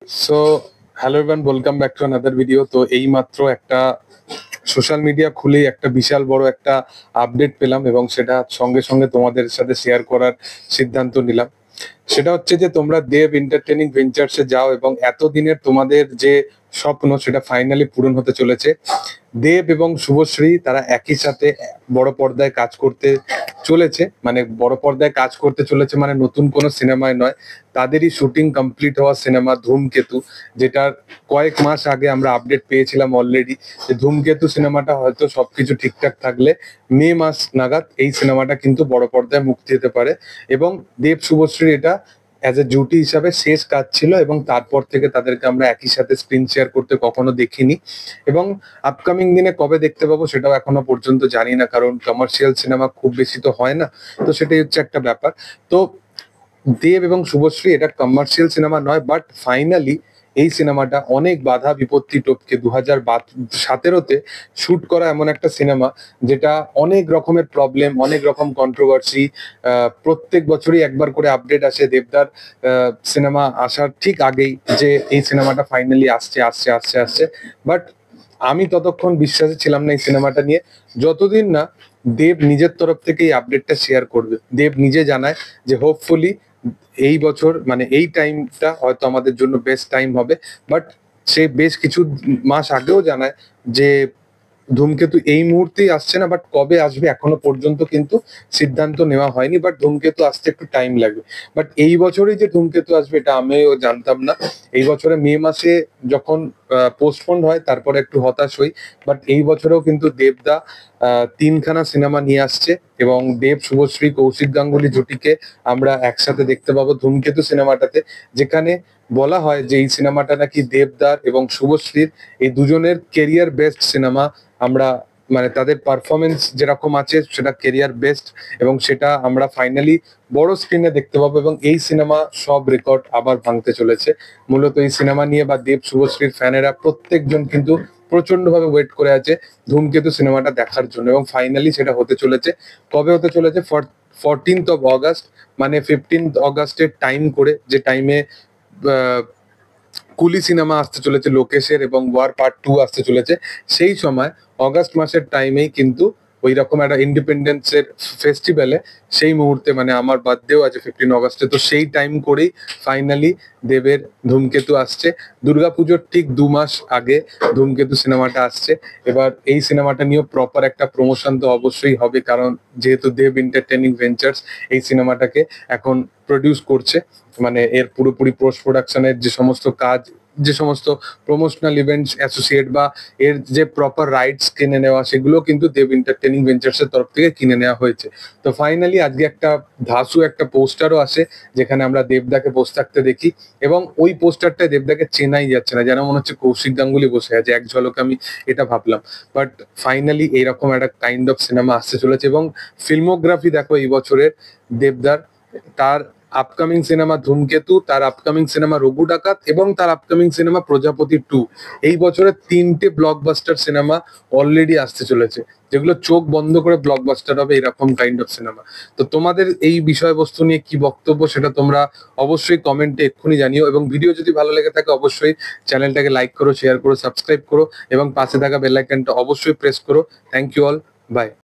So hello everyone, welcome back to another video. তো এই মাত্র একটা সোশ্যাল মিডিয়া খুলেই একটা বিশাল বড় একটা আপডেট পেলাম এবং সেটা সঙ্গে সঙ্গে তোমাদের সাথে শেয়ার করার সিদ্ধান্ত নিলাম। সেটা হচ্ছে যে তোমরা দেব এন্টারটেইনিং ভেঞ্চার্সে যাও এবং এতদিনের তোমাদের যে স্বপ্ন সেটা ফাইনালি পূরণ হতে চলেছে। দেব এবং শুভশ্রী তারা একই সাথে বড় পর্দায় কাজ করতে চলেছে, মানে বড় পর্দায় কাজ করতে চলেছে মানে নতুন কোনো সিনেমায় নয়, তাদেরই শুটিং কমপ্লিট হওয়া সিনেমা ধূমকেতু, যেটার কয়েক মাস আগে আমরা আপডেট পেয়েছিলাম অলরেডি যে ধূমকেতু সিনেমাটা হয়তো সবকিছু ঠিকঠাক থাকলে মে মাস নাগাদ এই সিনেমাটা কিন্তু বড় পর্দায় মুক্তি হতে পারে। এবং দেব শুভশ্রীর এটা অ্যাজ এ ডিউটি হিসাবে শেষ কাজ ছিল এবং তারপর থেকে তাদেরকে আমরা একই সাথে স্ক্রিন শেয়ার করতে কখনো দেখিনি। এবং আপকামিং দিনে কবে দেখতে পাবো সেটাও এখনো পর্যন্ত জানি না, কারণ কমার্শিয়াল সিনেমা খুব বেশি তো হয় না। তো সেটাই হচ্ছে একটা ব্যাপার। তো দেব এবং শুভশ্রী এটা কমার্শিয়াল সিনেমা নয়, বাট ফাইনালি এই সিনেমাটা অনেক বাধা বিপত্তি টপকে 2017-তে শুট করা এমন একটা সিনেমা যেটা অনেক রকমের প্রবলেম, অনেক রকম কন্ট্রোভার্সি, প্রত্যেক বছরই একবার করে আপডেট আসে দেবদার সিনেমা আসার ঠিক আগেই যে এই সিনেমাটা ফাইনালি আসছে আসছে আসছে আসছে। বাট আমি ততক্ষণ বিশ্বাসী ছিলাম না এই সিনেমাটা নিয়ে, যতদিন না দেব নিজের তরফ থেকে এই আপডেটটা শেয়ার করবে। দেব নিজে জানায় যে হোপফুলি এই বছর মানে এই টাইমটা হয়তো আমাদের জন্য বেস্ট টাইম হবে। বাট সে বেশ কিছু মাস আগেও জানায় যে ধূমকেতু এই মুহূর্তেই আসছে না, বাট কবে আসবে এখনো পর্যন্ত কিন্তু সিদ্ধান্ত নেওয়া হয়নি। বাট ধূমকেতু আসতে একটু টাইম লাগবে। বাট এই বছরই যে ধূমকেতু আসবে এটা আমিও জানতাম না। এই বছরে মে মাসে যখন পোস্টপোন হয় তারপরে একটু হতাশ হই। বাট এই বছরেও কিন্তু দেবদা তিনখানা সিনেমা নিয়ে আসছে এবং দেব শুভশ্রী কৌশিক গাঙ্গুলি জুটিকে আমরা একসাথে দেখতে পাবো ধূমকেতু সিনেমাটাতে, যেখানে বলা হয় যে এই সিনেমাটা নাকি দেবদার এবং শুভশ্রীর এই দুজনের কেরিয়ার বেস্ট সিনেমা। আমরা মানে তাদের পারফরমেন্স যেরকম আছে সেটা কেরিয়ার বেস্ট এবং সেটা আমরা ফাইনালি বড় স্ক্রিনে দেখতে পাবো এবং এই সিনেমা সব রেকর্ড আবার ভাঙতে চলেছে। মূলত এই সিনেমা নিয়ে বা দেব শুভশ্রীর ফ্যানেরা প্রত্যেকজন কিন্তু প্রচন্ড ভাবে ওয়েট করে আছে ধূমকেতু সিনেমাটা দেখার জন্য এবং ফাইনালি সেটা হতে চলেছে। কবে হতে চলেছে? 14th of August, মানে 15th August-এর টাইম করে, যে টাইমে কুলি সিনেমা আসতে চলেছে লোকেশের এবং ওয়ার পার্ট 2 আসতে চলেছে, সেই সময় অগাস্ট মাসের টাইমেই কিন্তু ওই রকম একটা ইন্ডিপেন্ডেন্সের ফেস্টিভ্যালে সেই মুহূর্তে মানে আমার বার্থডেও আছে 15 অগাস্টে, তো সেই টাইম করেই ফাইনালি দেবের ধূমকেতু আসছে। দুর্গাপুজোর ঠিক 2 মাস আগে ধূমকেতু সিনেমাটা আসছে। এবার এই সিনেমাটা নিয়েও প্রপার একটা প্রমোশন তো অবশ্যই হবে, কারণ যেহেতু দেব এন্টারটেইনিং ভেঞ্চার্স এই সিনেমাটাকে এখন প্রডিউস করছে, মানে এর পুরোপুরি পোস্ট প্রোডাকশনের যে সমস্ত কাজ, যে সমস্ত প্রমোশনাল ইভেন্টস অ্যাসোসিয়েট বা এর যে প্রপার রাইটস কিনে নেওয়া, সেগুলো কিন্তু দেব এন্টারটেইনিং ভেঞ্চার্স এর তরফ থেকে কিনে নেওয়া হয়েছে। তো ফাইনালি আজকে একটা ধাসু একটা পোস্টারও আসে যেখানে আমরা দেবদাকে বসে থাকতে দেখি এবং ওই পোস্টারটায় দেবদাকে চেনাই যাচ্ছে না, যেন মনে হচ্ছে কৌশিক গাঙ্গুলি বসে আছে। এক ঝলক আমি এটা ভাবলাম। বাট ফাইনালি এইরকম একটা কাইন্ড অফ সিনেমা আসতে চলেছে এবং ফিল্মোগ্রাফি দেখো এই বছরের দেবদার, তার আপকামিং সিনেমা ধূমকেতু, তার আপকামিং সিনেমা রঘু ডাকাত এবং তার আপকামিং সিনেমা প্রজাপতি 2, এই বছরের 3টে ব্লকবাস্টার সিনেমা অলরেডি আসতে চলেছে, যেগুলো চোখ বন্ধ করে ব্লকবাস্টার হবে এরকম কাইন্ড অফ সিনেমা। তো তোমাদের এই বিষয়বস্তু নিয়ে কি বক্তব্য সেটা তোমরা অবশ্যই কমেন্টে এক্ষুনি জানিও এবং ভিডিও যদি ভালো লেগে থাকে অবশ্যই চ্যানেলটাকে লাইক করো, শেয়ার করো, সাবস্ক্রাইব করো এবং পাশে থাকা বেল আইকনটা অবশ্যই প্রেস করো। Thank you all, by.